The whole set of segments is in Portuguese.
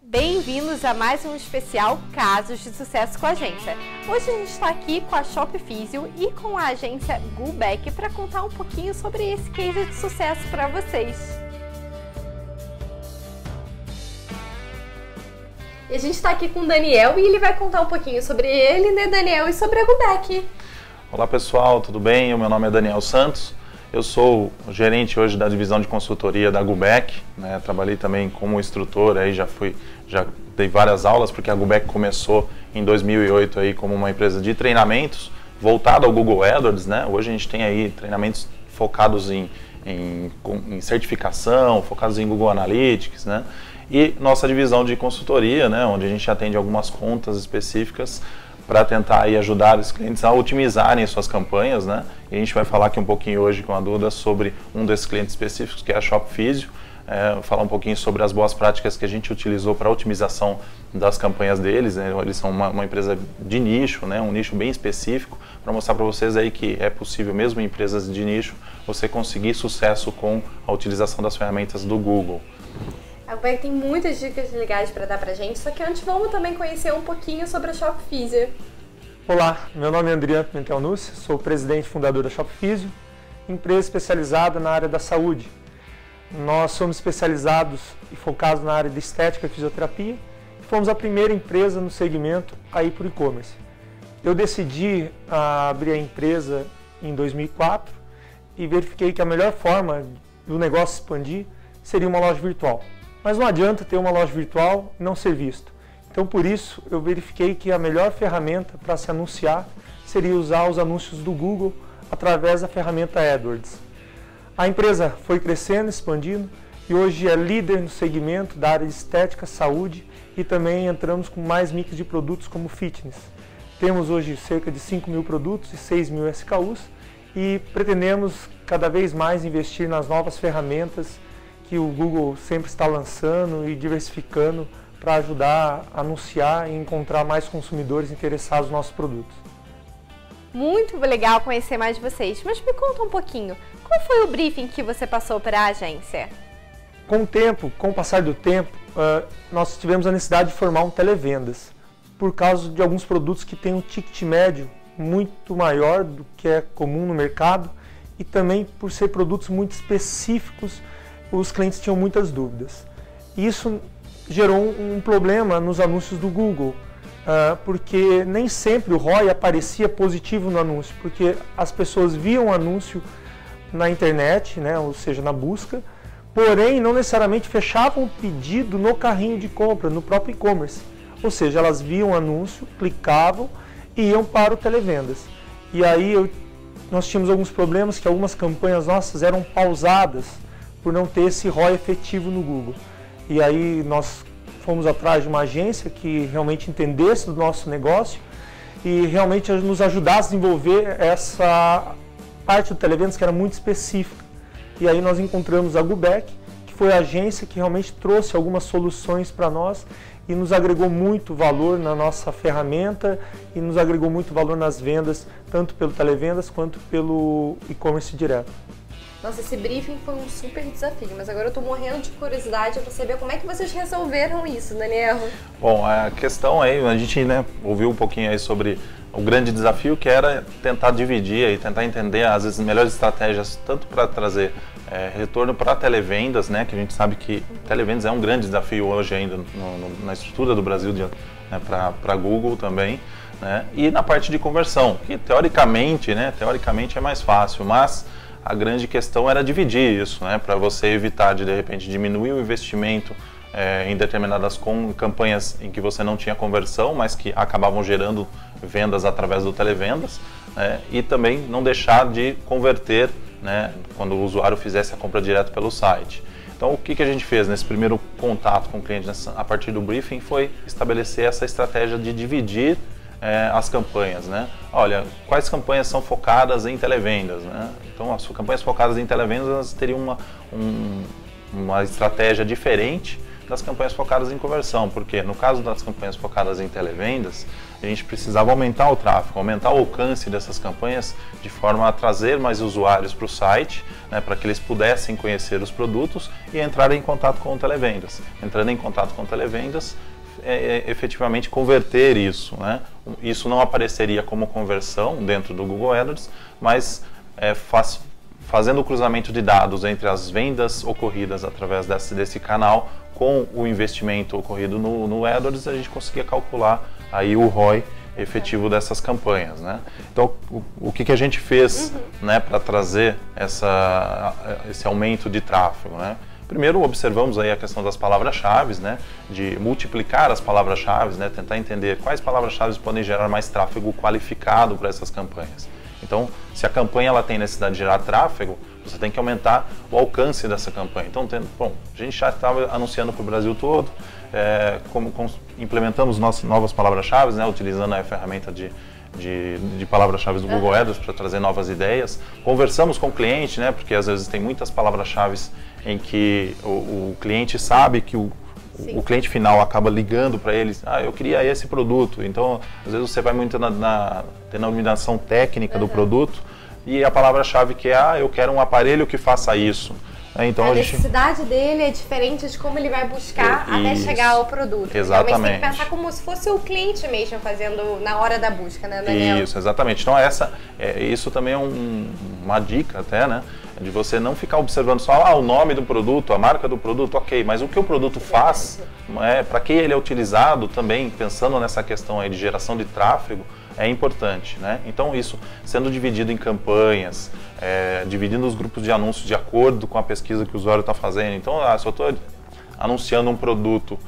Bem-vindos a mais um especial Casos de Sucesso com a Agência. Hoje a gente está aqui com a Shop Physio e com a agência Gubeck para contar um pouquinho sobre esse case de sucesso para vocês. E a gente está aqui com o Daniel e ele vai contar um pouquinho sobre ele, né, Daniel, e sobre a Gubeck. Olá pessoal, tudo bem? O meu nome é Daniel Santos. Eu sou o gerente hoje da divisão de consultoria da Gubeck, né? Trabalhei também como instrutor, aí já dei várias aulas, porque a Gubeck começou em 2008 aí como uma empresa de treinamentos voltada ao Google AdWords, né? Hoje a gente tem aí treinamentos focados em certificação, focados em Google Analytics, né? E nossa divisão de consultoria, né? Onde a gente atende algumas contas específicas para tentar aí ajudar os clientes a otimizarem suas campanhas, né? E a gente vai falar aqui um pouquinho hoje com a Duda sobre um desses clientes específicos, que é a Shop Physio. Falar um pouquinho sobre as boas práticas que a gente utilizou para a otimização das campanhas deles, né? Eles são uma empresa de nicho, né? Um nicho bem específico, para mostrar para vocês aí que é possível, mesmo em empresas de nicho, você conseguir sucesso com a utilização das ferramentas do Google. A Gubeck tem muitas dicas legais para dar pra gente, só que antes vamos também conhecer um pouquinho sobre a Shop Physio. Olá, meu nome é Adriano Pimentel Nucci, sou o presidente e fundador da Shop Physio, empresa especializada na área da saúde. Nós somos especializados e focados na área de estética e fisioterapia e fomos a primeira empresa no segmento a ir para o e-commerce. Eu decidi abrir a empresa em 2004 e verifiquei que a melhor forma do negócio expandir seria uma loja virtual. Mas não adianta ter uma loja virtual e não ser visto. Então, por isso, eu verifiquei que a melhor ferramenta para se anunciar seria usar os anúncios do Google através da ferramenta AdWords. A empresa foi crescendo, expandindo e hoje é líder no segmento da área de estética, saúde e também entramos com mais mix de produtos como fitness. Temos hoje cerca de 5.000 produtos e 6.000 SKUs e pretendemos cada vez mais investir nas novas ferramentas que o Google sempre está lançando e diversificando para ajudar a anunciar e encontrar mais consumidores interessados nos nossos produtos. Muito legal conhecer mais de vocês, mas me conta um pouquinho, qual foi o briefing que você passou para a agência? Com o passar do tempo, nós tivemos a necessidade de formar um televendas, por causa de alguns produtos que têm um ticket médio muito maior do que é comum no mercado e também por ser produtos muito específicos, os clientes tinham muitas dúvidas. Isso gerou um problema nos anúncios do Google, porque nem sempre o ROI aparecia positivo no anúncio, porque as pessoas viam o anúncio na internet, né, ou seja, na busca, porém não necessariamente fechavam o pedido no carrinho de compra, no próprio e-commerce. Ou seja, elas viam o anúncio, clicavam e iam para o televendas. E aí nós tínhamos alguns problemas que algumas campanhas nossas eram pausadas por não ter esse ROI efetivo no Google. E aí nós fomos atrás de uma agência que realmente entendesse do nosso negócio e realmente nos ajudasse a desenvolver essa parte do televendas que era muito específica. E aí nós encontramos a Gubeck, que foi a agência que realmente trouxe algumas soluções para nós e nos agregou muito valor na nossa ferramenta e nos agregou muito valor nas vendas, tanto pelo televendas quanto pelo e-commerce direto. Nossa, esse briefing foi um super desafio, mas agora eu estou morrendo de curiosidade para saber como é que vocês resolveram isso, Daniel. Bom, a questão aí, a gente ouviu um pouquinho aí sobre o grande desafio que era tentar dividir e tentar entender às vezes melhores estratégias, tanto para trazer retorno para televendas, né, que a gente sabe que televendas é um grande desafio hoje ainda na estrutura do Brasil, né, para Google também, né, e na parte de conversão, que teoricamente é mais fácil, mas a grande questão era dividir isso, né, para você evitar de repente diminuir o investimento em determinadas campanhas em que você não tinha conversão, mas que acabavam gerando vendas através do televendas, né, e também não deixar de converter, né, quando o usuário fizesse a compra direto pelo site. Então o que a gente fez nesse primeiro contato com o cliente a partir do briefing foi estabelecer essa estratégia de dividir as campanhas, né? Olha, quais campanhas são focadas em televendas, né? Então, as campanhas focadas em televendas teriam uma estratégia diferente, das campanhas focadas em conversão, porque no caso das campanhas focadas em televendas, a gente precisava aumentar o tráfego, aumentar o alcance dessas campanhas de forma a trazer mais usuários para o site, né, para que eles pudessem conhecer os produtos e entrarem em contato com televendas. Entrando em contato com televendas, efetivamente converter isso, né? Isso não apareceria como conversão dentro do Google AdWords, mas fazendo o cruzamento de dados entre as vendas ocorridas através desse canal com o investimento ocorrido no AdWords, a gente conseguia calcular aí o ROI efetivo dessas campanhas, né? Então, o que a gente fez, né, para trazer esse aumento de tráfego, né? Primeiro, observamos aí a questão das palavras-chave, né, de multiplicar as palavras-chave, né, tentar entender quais palavras-chave podem gerar mais tráfego qualificado para essas campanhas. Então, se a campanha ela tem necessidade de gerar tráfego, você tem que aumentar o alcance dessa campanha. Então, bom, a gente já estava anunciando para o Brasil todo, implementamos novas palavras-chave, né, utilizando a ferramenta de palavras-chave do Google AdWords para trazer novas ideias. Conversamos com o cliente, né, porque às vezes tem muitas palavras-chave em que o cliente sabe que o cliente final acaba ligando para eles, eu queria esse produto. Então, às vezes você vai muito na denominação técnica do produto e a palavra-chave que é, eu quero um aparelho que faça isso. Então, a necessidade dele é diferente de como ele vai buscar até chegar ao produto. Exatamente. Realmente tem que pensar como se fosse o cliente mesmo fazendo na hora da busca, né, Daniel? Isso, exatamente. Então isso também é uma dica até, né? De você não ficar observando só o nome do produto, a marca do produto, ok, mas o que o produto faz, para que ele é utilizado também, pensando nessa questão aí de geração de tráfego, é importante, né? Então isso sendo dividido em campanhas, dividindo os grupos de anúncios de acordo com a pesquisa que o usuário está fazendo. Então, se eu estou anunciando um produto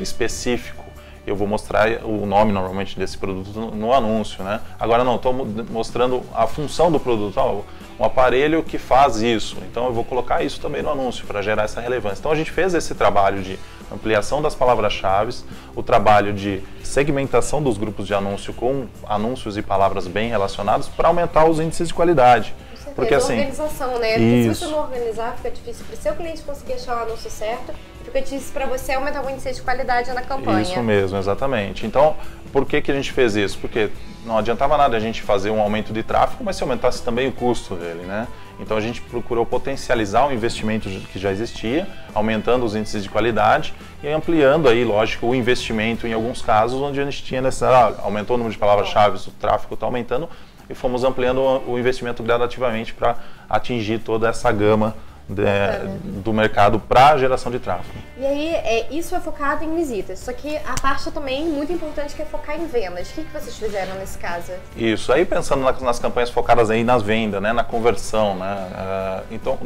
específico, eu vou mostrar o nome normalmente desse produto no anúncio, né? Agora não, estou mostrando a função do produto, um aparelho que faz isso, então eu vou colocar isso também no anúncio para gerar essa relevância. Então a gente fez esse trabalho de ampliação das palavras-chave, o trabalho de segmentação dos grupos de anúncio com anúncios e palavras bem relacionados para aumentar os índices de qualidade. Porque assim, organização, né? Porque se você não organizar, fica difícil para o seu cliente conseguir achar o anúncio certo, fica difícil para você aumentar o índice de qualidade na campanha. Isso mesmo, exatamente. Então, por que a gente fez isso? Porque não adiantava nada a gente fazer um aumento de tráfego, mas se aumentasse também o custo dele, né? Então a gente procurou potencializar o investimento que já existia, aumentando os índices de qualidade e ampliando aí, lógico, o investimento em alguns casos onde a gente tinha necessidade, aumentou o número de palavras-chave, o tráfego está aumentando, e fomos ampliando o investimento gradativamente para atingir toda essa gama do mercado para geração de tráfego. E aí, isso é focado em visitas, só que a parte também muito importante que é focar em vendas. O que vocês fizeram nesse caso? Isso, aí pensando nas campanhas focadas aí nas vendas, né, na conversão, né, então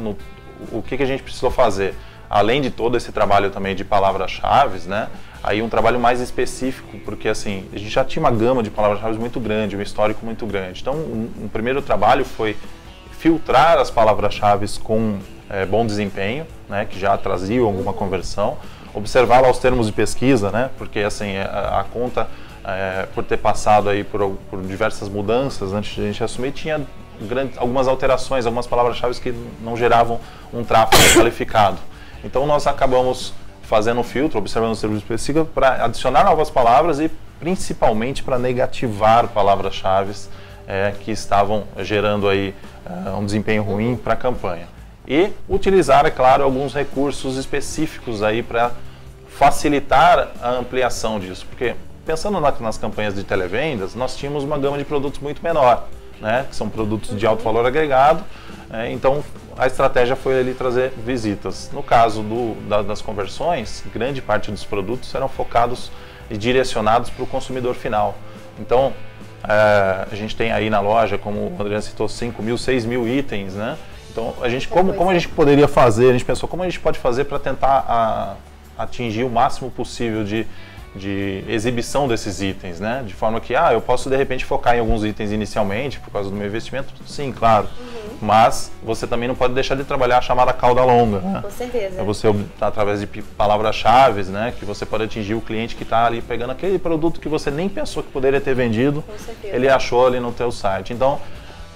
o que a gente precisou fazer? Além de todo esse trabalho também de palavras-chave, né, aí um trabalho mais específico, porque assim, a gente já tinha uma gama de palavras-chave muito grande, um histórico muito grande. Então, um primeiro trabalho foi filtrar as palavras-chave com bom desempenho, né, que já traziam alguma conversão, observar lá os termos de pesquisa, né, porque assim, a conta, por ter passado aí por diversas mudanças antes de a gente assumir, tinha algumas alterações, algumas palavras-chave que não geravam um tráfego qualificado. Então nós acabamos fazendo um filtro, observando os termos de pesquisa para adicionar novas palavras e principalmente para negativar palavras-chave que estavam gerando aí um desempenho ruim para a campanha. E utilizar, é claro, alguns recursos específicos aí para facilitar a ampliação disso, porque pensando nas campanhas de televendas, nós tínhamos uma gama de produtos muito menor, né, que são produtos de alto valor agregado, então a estratégia foi ali trazer visitas. No caso das conversões, grande parte dos produtos eram focados e direcionados para o consumidor final. Então, a gente tem aí na loja, como o Adriano citou, 5.000, 6.000 itens, né? Então, a gente, como a gente poderia fazer, a gente pensou como a gente pode fazer para tentar atingir o máximo possível de exibição desses itens, né? De forma que, eu posso de repente focar em alguns itens inicialmente, por causa do meu investimento, sim, claro. Mas você também não pode deixar de trabalhar a chamada cauda longa, né? Com certeza. Você, através de palavras-chave, né? Que você pode atingir o cliente que está ali pegando aquele produto que você nem pensou que poderia ter vendido, ele achou ali no teu site. Então,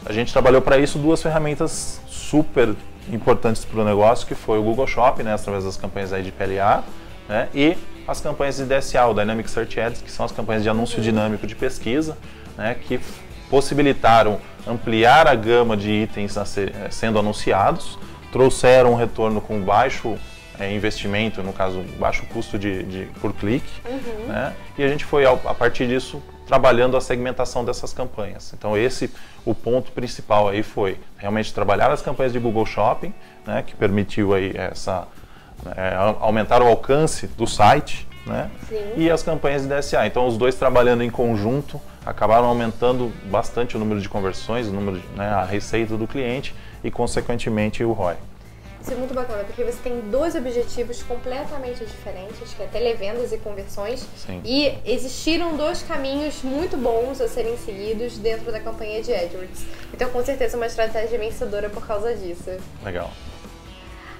a gente trabalhou para isso duas ferramentas super importantes para o negócio, que foi o Google Shopping, né? Através das campanhas aí de PLA, né? E as campanhas de DSA, o Dynamic Search Ads, que são as campanhas de anúncio dinâmico de pesquisa, né? Que possibilitaram ampliar a gama de itens sendo anunciados, trouxeram um retorno com baixo investimento, no caso, baixo custo por clique, né? E a gente foi, a partir disso, trabalhando a segmentação dessas campanhas. Então o ponto principal aí foi realmente trabalhar as campanhas de Google Shopping, né? Que permitiu aí aumentar o alcance do site, né? E as campanhas de DSA. Então os dois trabalhando em conjunto acabaram aumentando bastante o número de conversões, a receita do cliente e, consequentemente, o ROI. Isso é muito bacana, porque você tem dois objetivos completamente diferentes, que é televendas e conversões. Sim. E existiram dois caminhos muito bons a serem seguidos dentro da campanha de AdWords. Então, com certeza, uma estratégia vencedora por causa disso. Legal.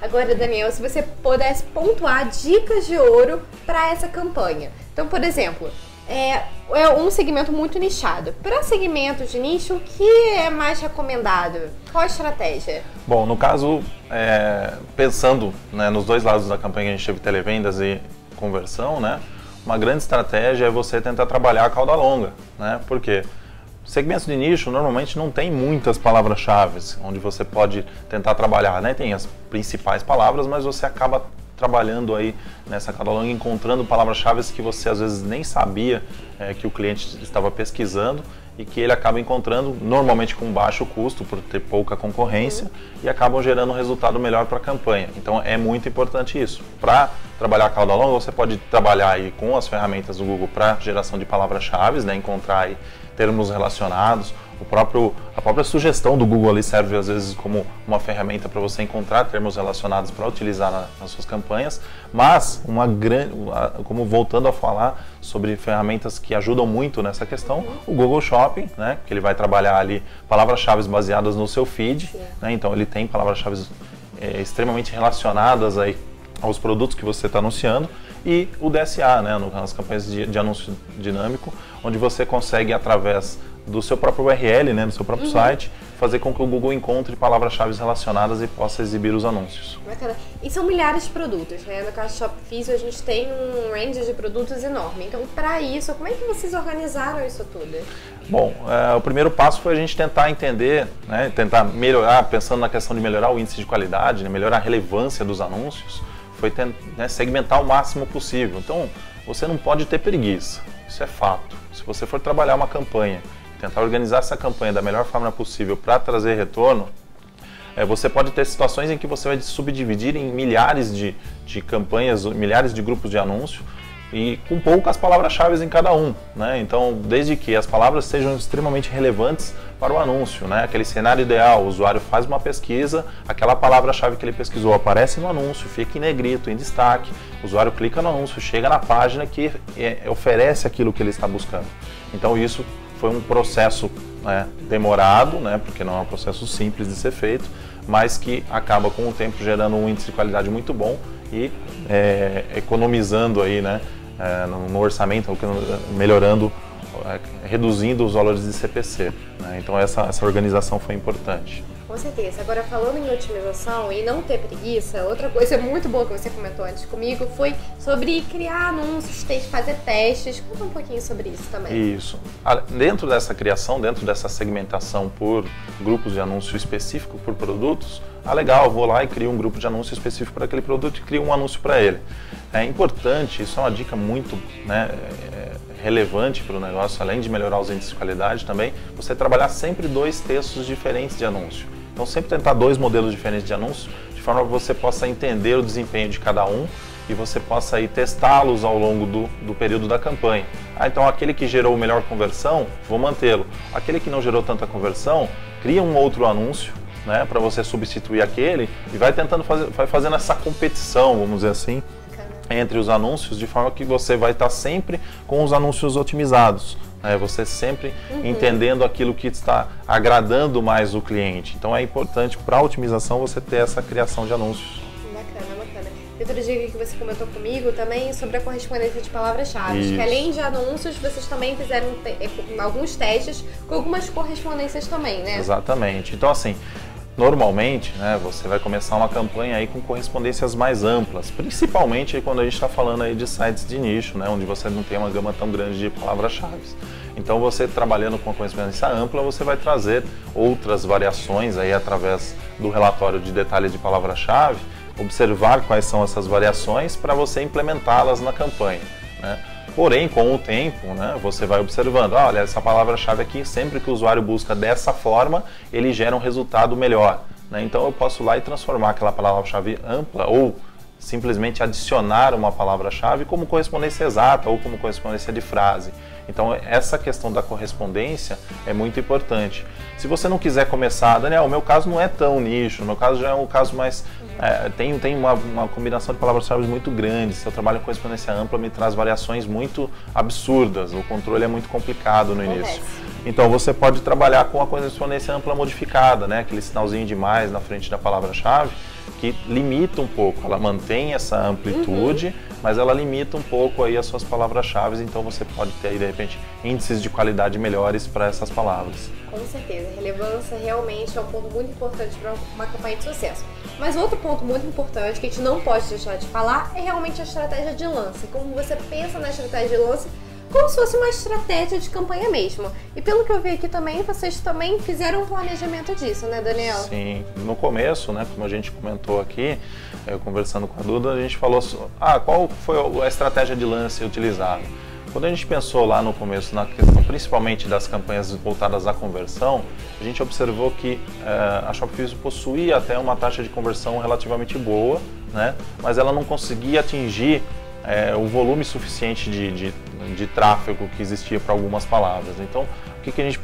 Agora, Daniel, se você pudesse pontuar dicas de ouro para essa campanha. Então, por exemplo, é um segmento muito nichado. Para segmentos de nicho, o que é mais recomendado? Qual a estratégia? Bom, no caso, pensando, né, nos dois lados da campanha, a gente teve televendas e conversão, né? Uma grande estratégia é você tentar trabalhar a cauda longa, né? Por quê? Segmentos de nicho normalmente não tem muitas palavras-chave onde você pode tentar trabalhar, né? Tem as principais palavras, mas você acaba trabalhando aí nessa cauda longa, encontrando palavras-chave que você às vezes nem sabia que o cliente estava pesquisando e que ele acaba encontrando normalmente com baixo custo por ter pouca concorrência e acabam gerando um resultado melhor para a campanha. Então é muito importante isso. Para trabalhar a cauda longa, você pode trabalhar aí com as ferramentas do Google para geração de palavras-chave, né? Encontrar aí termos relacionados. A própria sugestão do Google ali serve às vezes como uma ferramenta para você encontrar termos relacionados para utilizar nas suas campanhas, mas como voltando a falar sobre ferramentas que ajudam muito nessa questão, o Google Shopping, né, que ele vai trabalhar ali palavras-chave baseadas no seu feed, né, então ele tem palavras-chave extremamente relacionadas aí aos produtos que você está anunciando, e o DSA, né, nas campanhas de anúncio dinâmico, onde você consegue, através do seu próprio URL, né, do seu próprio site, fazer com que o Google encontre palavras-chave relacionadas e possa exibir os anúncios. Bacana. E são milhares de produtos, né? No caso do ShopFizio, a gente tem um range de produtos enorme. Então, para isso, como é que vocês organizaram isso tudo? Bom, o primeiro passo foi a gente tentar entender, né, tentar melhorar, pensando na questão de melhorar o índice de qualidade, né, melhorar a relevância dos anúncios, foi segmentar o máximo possível. Então, você não pode ter preguiça, isso é fato. Se você for trabalhar uma campanha, tentar organizar essa campanha da melhor forma possível para trazer retorno, você pode ter situações em que você vai subdividir em milhares de campanhas, milhares de grupos de anúncio e com poucas palavras-chave em cada um, né? Então, desde que as palavras sejam extremamente relevantes para o anúncio, né? Aquele cenário ideal, o usuário faz uma pesquisa, aquela palavra-chave que ele pesquisou aparece no anúncio, fica em negrito, em destaque, o usuário clica no anúncio, chega na página que oferece aquilo que ele está buscando. Então, isso foi um processo, né, demorado, né, porque não é um processo simples de ser feito, mas que acaba com o tempo gerando um índice de qualidade muito bom e economizando aí, né, no orçamento, melhorando, reduzindo os valores de CPC, né? Então essa organização foi importante. Com certeza. Agora, falando em otimização e não ter preguiça, outra coisa muito boa que você comentou antes comigo foi sobre criar anúncios, fazer testes. Conta um pouquinho sobre isso também. Isso. Dentro dessa criação, dentro dessa segmentação por grupos de anúncio específico por produtos, legal, eu vou lá e crio um grupo de anúncio específico para aquele produto e crio um anúncio para ele. É importante, isso é uma dica muito, né, relevante para o negócio, além de melhorar os índices de qualidade também, você trabalhar sempre 2 textos diferentes de anúncio. Então sempre tentar 2 modelos diferentes de anúncio, de forma que você possa entender o desempenho de cada um e você possa aí testá-los ao longo do período da campanha. Então aquele que gerou melhor conversão, vou mantê-lo. Aquele que não gerou tanta conversão, cria um outro anúncio, né, para você substituir aquele e vai fazendo essa competição, vamos dizer assim, entre os anúncios, de forma que você vai estar sempre com os anúncios otimizados, né? Você sempre entendendo aquilo que está agradando mais o cliente. Então é importante para a otimização você ter essa criação de anúncios. Bacana, bacana. Outra dica que você comentou comigo também sobre a correspondência de palavras-chave, que além de anúncios, vocês também fizeram alguns testes com algumas correspondências também, né? Exatamente. Então assim, Normalmente, né, você vai começar uma campanha aí com correspondências mais amplas, principalmente quando a gente está falando aí de sites de nicho, né, onde você não tem uma gama tão grande de palavras-chave. Então, você trabalhando com a correspondência ampla, você vai trazer outras variações aí através do relatório de detalhes de palavra-chave, observar quais são essas variações para você implementá-las na campanha, né? Porém, com o tempo, né, você vai observando, olha, essa palavra-chave aqui, sempre que o usuário busca dessa forma, ele gera um resultado melhor, né? Então eu posso ir lá e transformar aquela palavra-chave ampla ou simplesmente adicionar uma palavra-chave como correspondência exata ou como correspondência de frase. Então essa questão da correspondência é muito importante. Se você não quiser começar, Daniel, o meu caso não é tão nicho, o meu caso já é um caso mais... tem uma combinação de palavras-chave muito grande. Se eu trabalho com correspondência ampla, me traz variações muito absurdas, o controle é muito complicado no início. Então você pode trabalhar com a correspondência ampla modificada, né? Aquele sinalzinho de mais na frente da palavra-chave, que limita um pouco, ela mantém essa amplitude, mas ela limita um pouco aí as suas palavras-chave, então você pode ter aí, de repente, índices de qualidade melhores para essas palavras. Com certeza, a relevância realmente é um ponto muito importante para uma campanha de sucesso. Mas outro ponto muito importante que a gente não pode deixar de falar é realmente a estratégia de lance, como você pensa na estratégia de lance como se fosse uma estratégia de campanha mesmo. E pelo que eu vi aqui também, vocês também fizeram um planejamento disso, né, Daniel? Sim, no começo, né, como a gente comentou aqui, conversando com a Duda, a gente falou, qual foi a estratégia de lance utilizada? Quando a gente pensou lá no começo na questão principalmente das campanhas voltadas à conversão, a gente observou que a Shopify possuía até uma taxa de conversão relativamente boa, né, mas ela não conseguia atingir o volume suficiente de tráfego que existia para algumas palavras. Então, o que a gente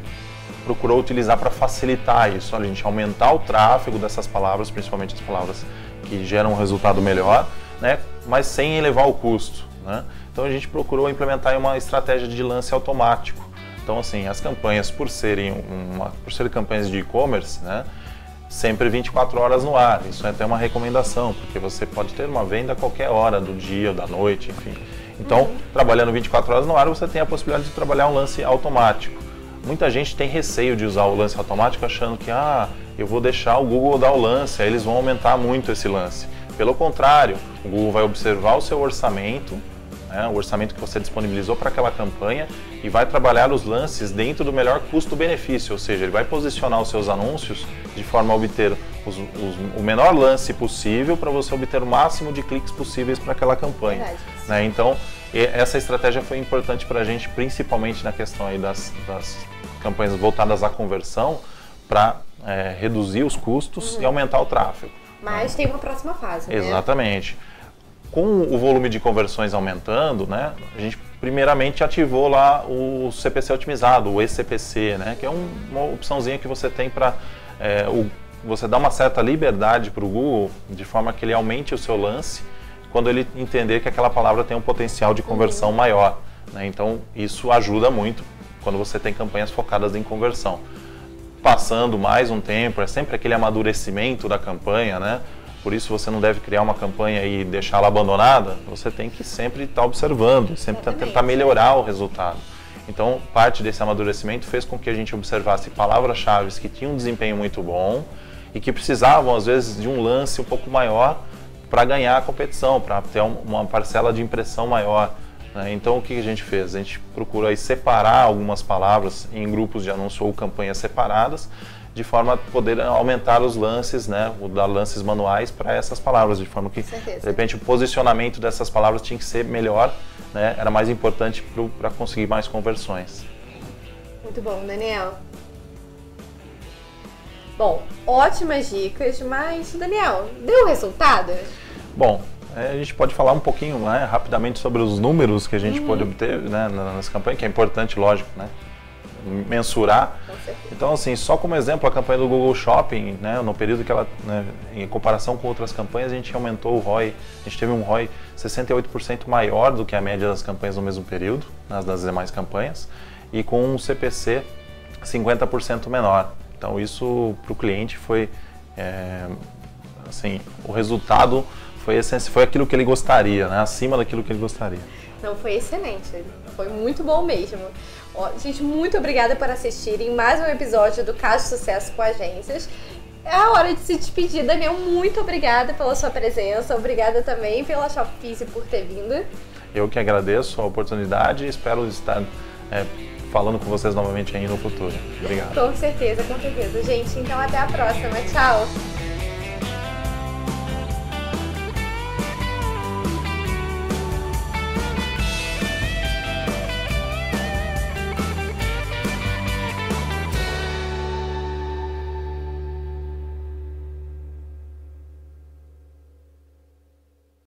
procurou utilizar para facilitar isso? A gente aumentar o tráfego dessas palavras, principalmente as palavras que geram um resultado melhor, né, mas sem elevar o custo, né? Então, a gente procurou implementar uma estratégia de lance automático. Então, assim, as campanhas, por serem campanhas de e-commerce, né, sempre 24 horas no ar. Isso é até uma recomendação, porque você pode ter uma venda a qualquer hora do dia ou da noite, enfim. Então, trabalhando 24 horas no ar, você tem a possibilidade de trabalhar um lance automático. Muita gente tem receio de usar o lance automático achando que eu vou deixar o Google dar o lance, aí eles vão aumentar muito esse lance. Pelo contrário, o Google vai observar o seu orçamento, né, o orçamento que você disponibilizou para aquela campanha e vai trabalhar os lances dentro do melhor custo-benefício, ou seja, ele vai posicionar os seus anúncios de forma a obter o menor lance possível para você obter o máximo de cliques possíveis para aquela campanha. Né? Então, essa estratégia foi importante para a gente, principalmente na questão aí das campanhas voltadas à conversão, para reduzir os custos e aumentar o tráfego. Mas tem uma próxima fase, né? Exatamente. Com o volume de conversões aumentando, né, a gente primeiramente ativou lá o CPC otimizado, o eCPC, né, que é uma opçãozinha que você tem para você dar uma certa liberdade para o Google, de forma que ele aumente o seu lance, quando ele entender que aquela palavra tem um potencial de conversão maior, né? Então isso ajuda muito quando você tem campanhas focadas em conversão. Passando mais um tempo, é sempre aquele amadurecimento da campanha, né? Por isso você não deve criar uma campanha e deixá-la abandonada, você tem que sempre estar observando, sempre tentar melhorar o resultado. Então, parte desse amadurecimento fez com que a gente observasse palavras-chave que tinham um desempenho muito bom e que precisavam, às vezes, de um lance um pouco maior para ganhar a competição, para ter uma parcela de impressão maior, né? Então, o que a gente fez? A gente procurou aí separar algumas palavras em grupos de anúncio ou campanhas separadas, de forma a poder aumentar os lances, né, ou dar lances manuais para essas palavras, de forma que, de repente, o posicionamento dessas palavras tinha que ser melhor, né, era mais importante para conseguir mais conversões. Muito bom, Daniel. Bom, ótimas dicas, mas, Daniel, deu resultado? Bom, a gente pode falar um pouquinho, né, rapidamente sobre os números que a gente pode obter, né, nas campanhas, que é importante, lógico, né, mensurar. Então, assim, só como exemplo, a campanha do Google Shopping, né, no período que ela, né, em comparação com outras campanhas, a gente aumentou o ROI, a gente teve um ROI 68% maior do que a média das campanhas no mesmo período, das demais campanhas, e com um CPC 50% menor. Então, isso para o cliente foi, assim, o resultado foi aquilo que ele gostaria, né, acima daquilo que ele gostaria. Não, foi excelente, foi muito bom mesmo. Ó, gente, muito obrigada por assistirem mais um episódio do Caso de Sucesso com Agências. É a hora de se despedir. Daniel, muito obrigada pela sua presença. Obrigada também pela Shop Físio por ter vindo. Eu que agradeço a oportunidade e espero estar falando com vocês novamente aí no futuro. Obrigado. Com certeza, gente. Então até a próxima. Tchau.